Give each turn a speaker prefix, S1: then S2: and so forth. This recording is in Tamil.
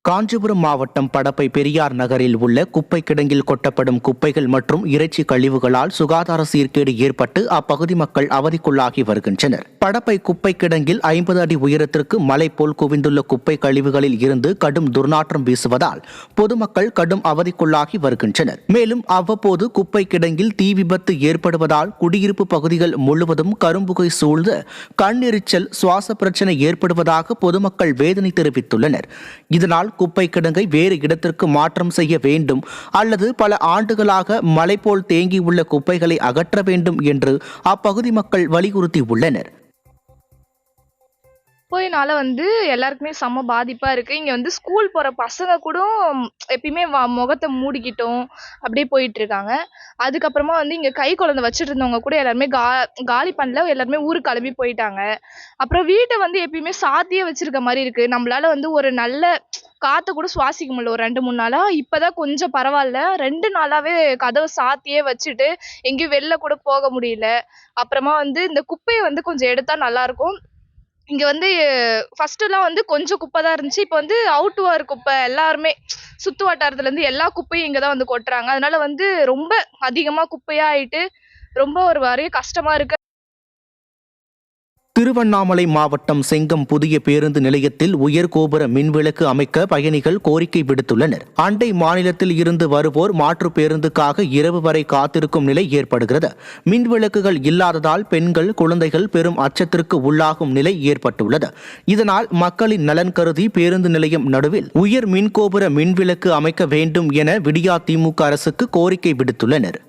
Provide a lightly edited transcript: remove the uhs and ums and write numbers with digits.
S1: காஞ்சிபுரம் மாவட்டம் படப்பை பெரியார் நகரில் உள்ள குப்பை கிடங்கில் கொட்டப்படும் குப்பைகள் மற்றும் இறைச்சி கழிவுகளால் சுகாதார சீர்கேடு ஏற்பட்டு அப்பகுதி மக்கள் அவதிக்குள்ளாகி வருகின்றனர். படப்பை குப்பை கிடங்கில் 50 அடி உயரத்திற்கு மலை போல் குவிந்துள்ள குப்பை கழிவுகளில் இருந்து கடும் துர்நாற்றம் வீசுவதால் பொதுமக்கள் கடும் அவதிக்குள்ளாகி வருகின்றனர். மேலும் அவ்வப்போது குப்பை கிடங்கில் தீ விபத்து ஏற்படுவதால் குடியிருப்பு பகுதிகள் முழுவதும் கரும்புகை சூழ்ந்து கண்ணெரிச்சல், சுவாச பிரச்சனை ஏற்படுவதாக பொதுமக்கள் வேதனை தெரிவித்துள்ளனர். இதனால் குப்பை கிடங்கை வேறு இடத்திற்கு மாற்றம் செய்ய வேண்டும் அல்லது பல ஆண்டுகளாக மலை போல் தேங்கியுள்ள குப்பைகளை அகற்ற வேண்டும் என்று அப்பகுதி மக்கள் வலியுறுத்தியுள்ளனர்.
S2: குப்பையினால எல்லாருக்குமே செம்ம பாதிப்பா இருக்கு. இங்க ஸ்கூல் போற பசங்க கூட எப்பயுமே முகத்தை மூடிக்கிட்டும் அப்படியே போயிட்டு இருக்காங்க. அதுக்கப்புறமா இங்க கை குழந்தை வச்சுட்டு இருந்தவங்க கூட எல்லாருமே காலி பண்ணல, எல்லாருமே ஊருக்கு கிளம்பி போயிட்டாங்க. அப்புறம் வீட்டை எப்பயுமே சாத்தியே வச்சிருக்க மாதிரி இருக்கு. நம்மளால ஒரு நல்ல காத்த கூட சுவாசிக்க முடியல. ஒரு 2-3 நாளா. இப்பதான் கொஞ்சம் பரவாயில்ல. 2 நாளாவே கதவை சாத்தியே வச்சுட்டு எங்கேயும் வெளில கூட போக முடியல. அப்புறமா இந்த குப்பையை கொஞ்சம் எடுத்தா நல்லா இருக்கும். இங்க ஃபர்ஸ்ட் எல்லாம் கொஞ்சம் குப்பை தான் இருந்துச்சு. இப்ப அவுட்வார் குப்பை எல்லாருமே சுத்து வட்டாரத்துல இருந்து எல்லா குப்பையும் இங்கதான் கொட்டுறாங்க. அதனால ரொம்ப அதிகமா குப்பையா ஆயிட்டு ரொம்ப ஒரு வரைய கஷ்டமா இருக்கு.
S1: திருவண்ணாமலை மாவட்டம் செங்கம் புதிய பேருந்து நிலையத்தில் உயர் கோபுர மின்விளக்கு அமைக்க பயணிகள் கோரிக்கை விடுத்துள்ளனர். அண்டை மாநிலத்தில் இருந்து வருவோர் மாற்று பேருந்துக்காக இரவு வரை காத்திருக்கும் நிலை ஏற்படுகிறது. மின்விளக்குகள் இல்லாததால் பெண்கள், குழந்தைகள் பெரும் அச்சத்திற்கு உள்ளாகும் நிலை ஏற்பட்டுள்ளது. இதனால் மக்களின் நலன் கருதி பேருந்து நிலையம் நடுவில் உயர் மின்கோபுர மின்விளக்கு அமைக்க வேண்டும் என விடியா திமுக அரசுக்கு கோரிக்கை விடுத்துள்ளனர்.